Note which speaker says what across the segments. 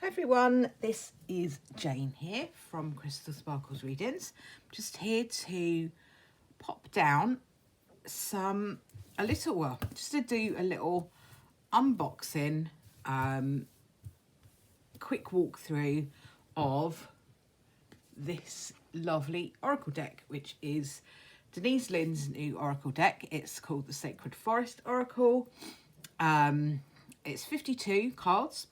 Speaker 1: Hi everyone, this is Jane here from Crystal Sparkles Readings. Just here to pop down just to do a little unboxing, quick walkthrough of this lovely Oracle deck, which is Denise Linn's new Oracle deck. It's called the Sacred Forest Oracle. It's 52 cards.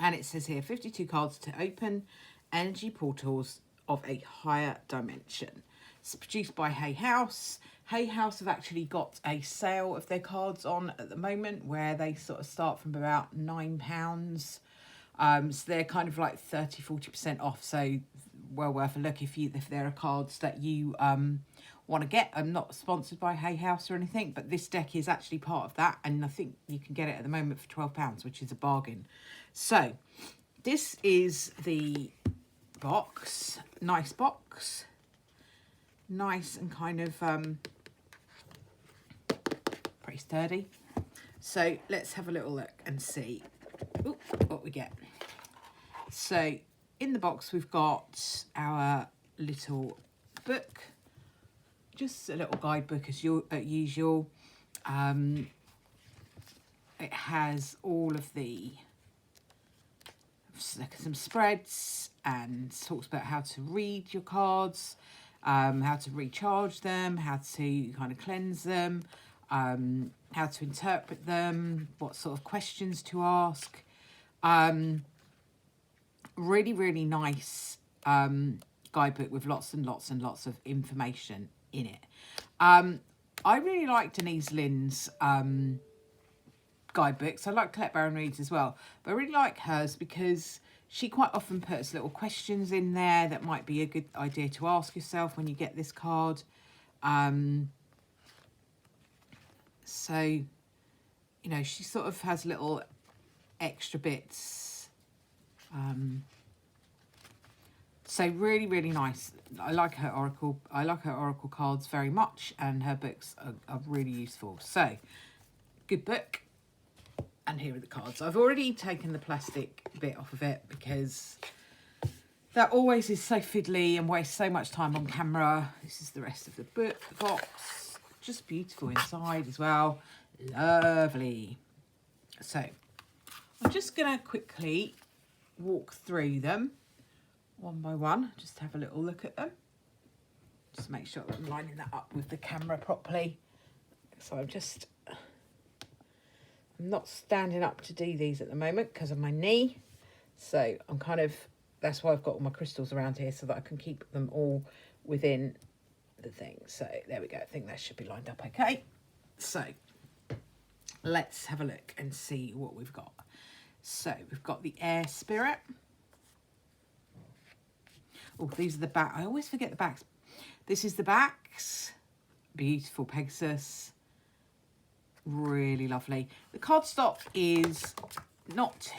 Speaker 1: And it says here, 52 cards to open energy portals of a higher dimension. It's produced by Hay House. Hay House have actually got a sale of their cards on at the moment where they sort of start from about £9. So they're kind of like 30-40% off. So well worth a look if there are cards that you want to get. I'm not sponsored by Hay House or anything, but this deck is actually part of that, and I think you can get it at the moment for £12, which is a bargain. So this is the box. Nice box, nice and kind of pretty sturdy. So let's have a little look and see what we get. So in the box we've got our little book, just a little guidebook as usual. It has all of some spreads and talks about how to read your cards, how to recharge them, how to kind of cleanse them, how to interpret them, what sort of questions to ask. Really, really nice guidebook with lots and lots and lots of information in it. I really like Denise Linn's guidebooks. I like Colette Baron Reed's as well, but I really like hers because she quite often puts little questions in there that might be a good idea to ask yourself when you get this card. So, you know, she sort of has little extra bits. So really, really nice. I like her Oracle cards very much, and her books are really useful. So, good book. And here are the cards. I've already taken the plastic bit off of it because that always is so fiddly and wastes so much time on camera. This is the rest of the box. Just beautiful inside as well. Lovely. So I'm just going to quickly walk through them one by one. Just have a little look at them. Just make sure that I'm lining that up with the camera properly. So I'm not standing up to do these at the moment because of my knee. So I'm that's why I've got all my crystals around here so that I can keep them all within the thing. So there we go. I think that should be lined up okay. So let's have a look and see what we've got. So we've got the Air Spirit. Oh, these are the back. I always forget the backs. This is the backs. Beautiful Pegasus. Really lovely. The cardstock is not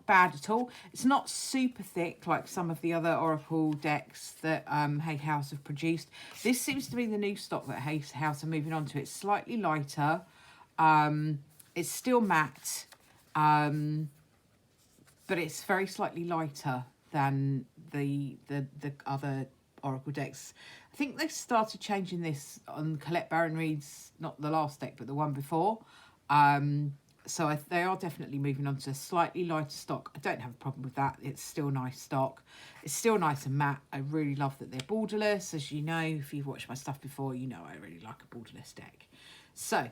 Speaker 1: bad at all. It's not super thick like some of the other Oracle decks that Hay House have produced. This seems to be the new stock that Hay House are moving on to. It's slightly lighter. It's still matte, but it's very slightly lighter than the other Oracle decks. I think they started changing this on Colette Baron Reed's, not the last deck, but the one before. So they are definitely moving on to a slightly lighter stock. I don't have a problem with that. It's still nice stock. It's still nice and matte. I really love that they're borderless. As you know, if you've watched my stuff before, you know I really like a borderless deck. So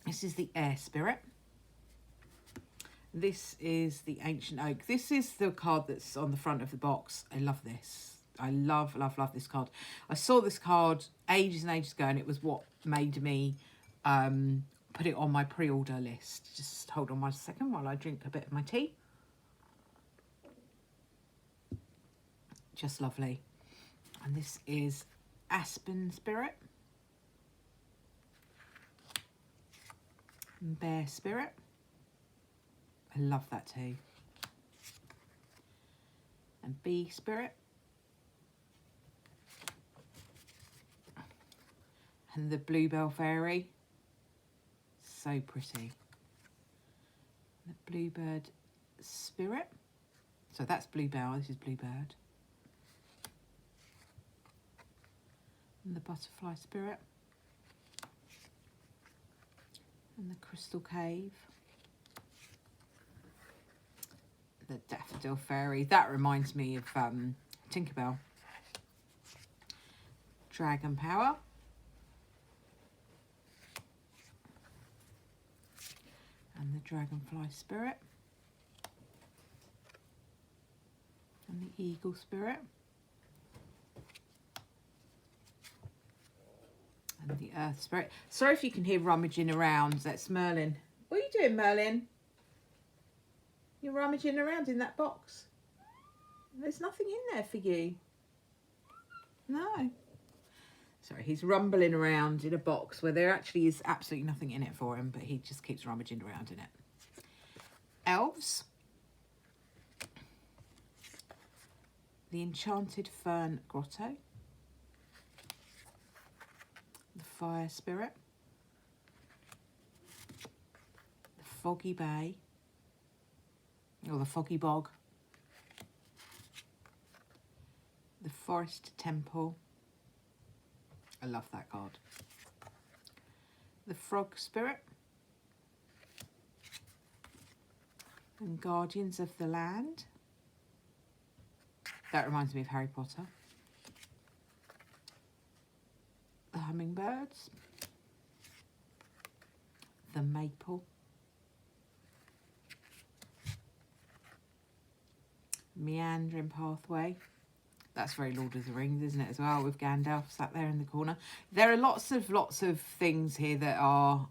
Speaker 1: this is the Air Spirit. This is the Ancient Oak. This is the card that's on the front of the box. I love this. I love, love, love this card. I saw this card ages and ages ago, and it was what made me put it on my pre-order list. Just hold on one second while I drink a bit of my tea. Just lovely. And this is Aspen Spirit. Bear Spirit. I love that too. And Bee Spirit. And the Bluebell Fairy. So pretty. The Bluebird Spirit. So that's Bluebell, this is Bluebird. And the Butterfly Spirit. And the Crystal Cave. The Daffodil Fairy. That reminds me of Tinkerbell. Dragon Power. And the Dragonfly Spirit. And the Eagle Spirit. And the Earth Spirit. Sorry if you can hear rummaging around. That's Merlin. What are you doing, Merlin? You're rummaging around in that box. There's nothing in there for you. No. Sorry, he's rumbling around in a box where there actually is absolutely nothing in it for him, but he just keeps rummaging around in it. Elves. The Enchanted Fern Grotto. The Fire Spirit. The Foggy Bay. Or the Foggy Bog. The Forest Temple. I love that card. The Frog Spirit. And Guardians of the Land. That reminds me of Harry Potter. The Hummingbirds. The Maple. Meandering Pathway. That's very Lord of the Rings, isn't it, as well, with Gandalf sat there in the corner. There are lots of things here that are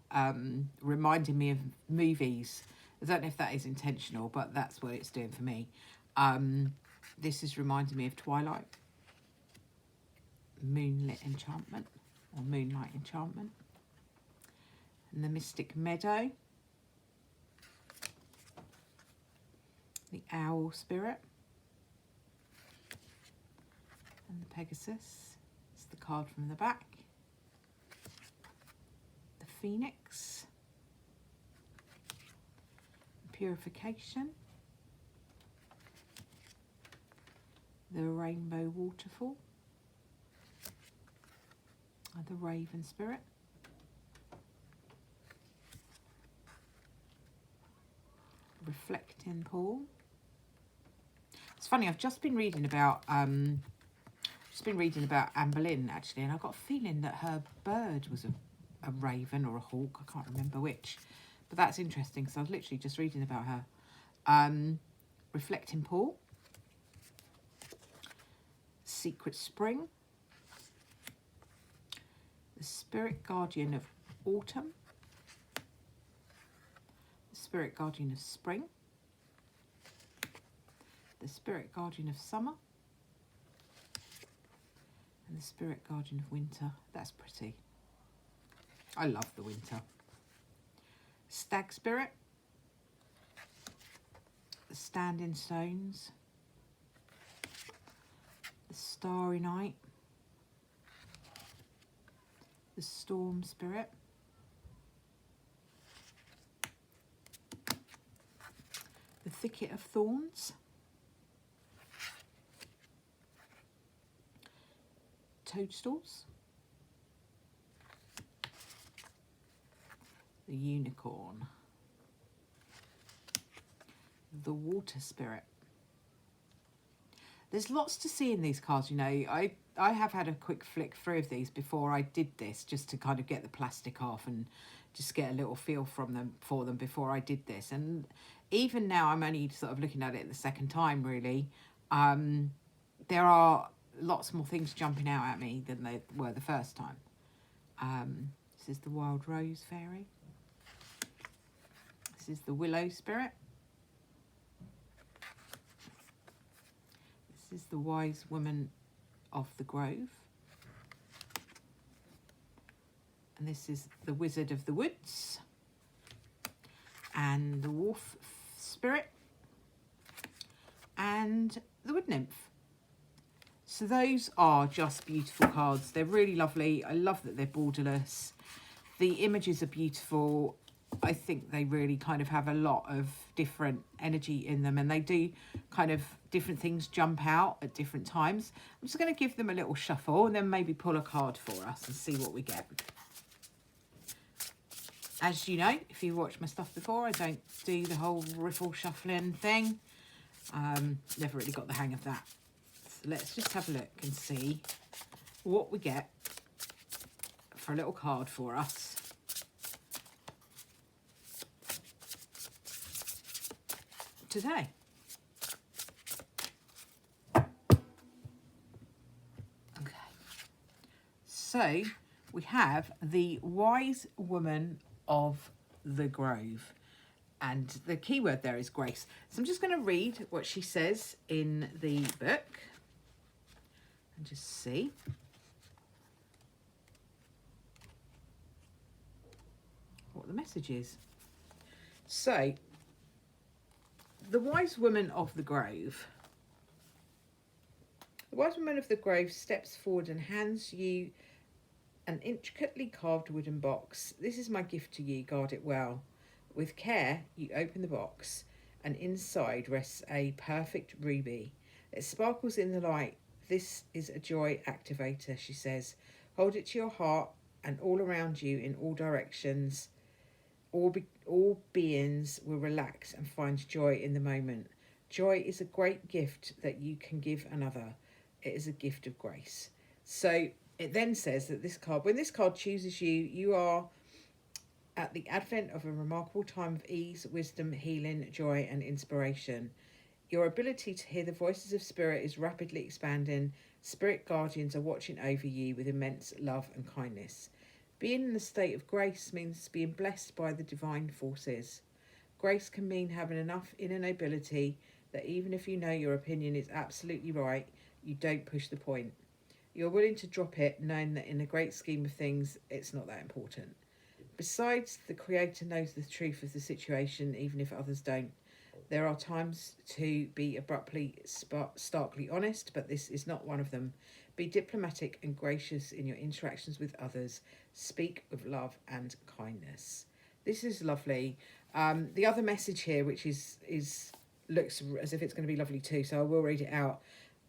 Speaker 1: reminding me of movies. I don't know if that is intentional, but that's what it's doing for me. This is reminding me of Twilight. Moonlit Enchantment, or Moonlight Enchantment. And the Mystic Meadow. The Owl Spirit. And the Pegasus. It's the card from the back. The Phoenix. Purification. The Rainbow Waterfall. And the Raven Spirit. Reflecting Pool. It's funny, I've just been reading about Anne Boleyn actually, and I got a feeling that her bird was a raven or a hawk. I can't remember which, but that's interesting because I was literally just reading about her. Reflecting Pool. Secret Spring. The Spirit Guardian of Autumn. The Spirit Guardian of Spring. The Spirit Guardian of Summer. And the Spirit Guardian of Winter. That's pretty. I love the winter. Stag Spirit. The Standing Stones. The Starry Night. The Storm Spirit. The Thicket of Thorns. Toadstools. The Unicorn. The Water Spirit. There's lots to see in these cards, you know. I have had a quick flick through of these before I did this, just to kind of get the plastic off and just get a little feel for them before I did this. And even now, I'm only sort of looking at it the second time, really. There are lots more things jumping out at me than they were the first time. This is the Wild Rose Fairy. This is the Willow Spirit. This is the Wise Woman of the Grove. And this is the Wizard of the Woods. And the Wolf Spirit. And the Wood Nymph. So those are just beautiful cards. They're really lovely. I love that they're borderless. The images are beautiful. I think they really kind of have a lot of different energy in them, and they do kind of different things jump out at different times. I'm just going to give them a little shuffle and then maybe pull a card for us and see what we get. As you know, if you watched my stuff before, I don't do the whole riffle shuffling thing. Never really got the hang of that. So let's just have a look and see what we get for a little card for us. Today. Okay. So we have the Wise Woman of the Grove. And the key word there is grace. So I'm just going to read what she says in the book and just see. What the message is. So, the Wise Woman of the Grove. The Wise Woman of the Grove steps forward and hands you an intricately carved wooden box. This is my gift to you, guard it well. With care, you open the box, and inside rests a perfect ruby. It sparkles in the light. This is a joy activator, she says. Hold it to your heart and all around you in all directions. All beings will relax and find joy in the moment. Joy is a great gift that you can give another. It is a gift of grace. So it then says that this card, when this card chooses you, you are at the advent of a remarkable time of ease, wisdom, healing, joy, and inspiration. Your ability to hear the voices of spirit is rapidly expanding. Spirit guardians are watching over you with immense love and kindness. Being in a state of grace means being blessed by the divine forces. Grace can mean having enough inner nobility that even if you know your opinion is absolutely right, you don't push the point. You're willing to drop it, knowing that in the great scheme of things, it's not that important. Besides, the Creator knows the truth of the situation, even if others don't. There are times to be abruptly, starkly honest, but this is not one of them. Be diplomatic and gracious in your interactions with others. Speak with love and kindness. This is lovely. The other message here, which looks as if it's going to be lovely too, so I will read it out.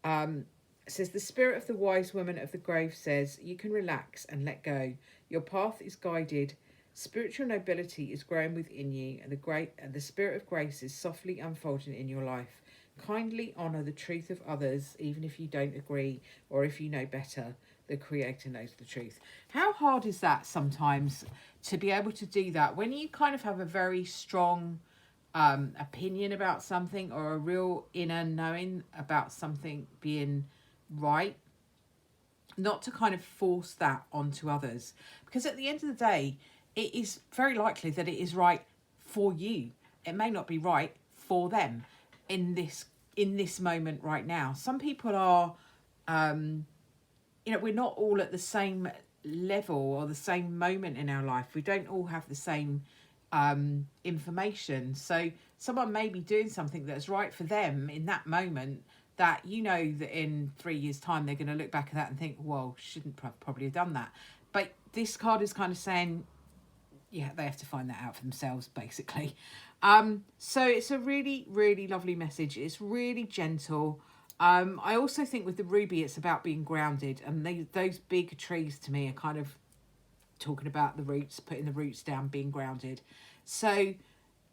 Speaker 1: It says, the spirit of the Wise Woman of the Grove says, you can relax and let go. Your path is guided. Spiritual nobility is growing within you, and the spirit of grace is softly unfolding in your life. Kindly honour the truth of others, even if you don't agree or if you know better. The Creator knows the truth. How hard is that sometimes to be able to do that when you kind of have a very strong opinion about something, or a real inner knowing about something being right? Not to kind of force that onto others, because at the end of the day, it is very likely that it is right for you. It may not be right for them in this moment right now. Some people are, we're not all at the same level or the same moment in our life. We don't all have the same information. So someone may be doing something that's right for them in that moment, that you know that in 3 years' time they're going to look back at that and think, well, shouldn't probably have done that. But this card is kind of saying, yeah, they have to find that out for themselves, basically. So it's a really, really lovely message. It's really gentle. I also think with the ruby, it's about being grounded. And those big trees to me are kind of talking about the roots, putting the roots down, being grounded. So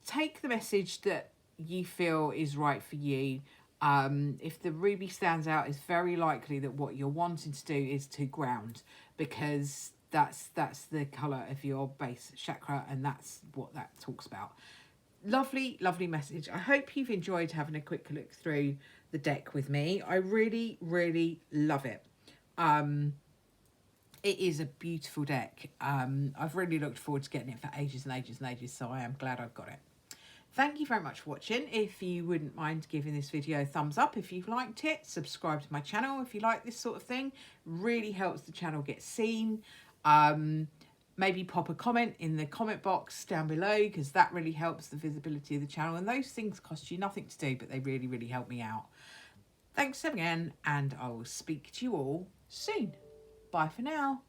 Speaker 1: take the message that you feel is right for you. If the ruby stands out, it's very likely that what you're wanting to do is to ground, because that's the colour of your base chakra, and that's what that talks about. Lovely, lovely message. I hope you've enjoyed having a quick look through the deck with me. I really, really love it. It is a beautiful deck. I've really looked forward to getting it for ages and ages and ages, so I am glad I've got it. Thank you very much for watching. If you wouldn't mind giving this video a thumbs up if you've liked it, subscribe to my channel if you like this sort of thing. Really helps the channel get seen. Maybe pop a comment in the comment box down below, because that really helps the visibility of the channel, and those things cost you nothing to do, but they really, really help me out. Thanks again, and I will speak to you all soon. Bye for now.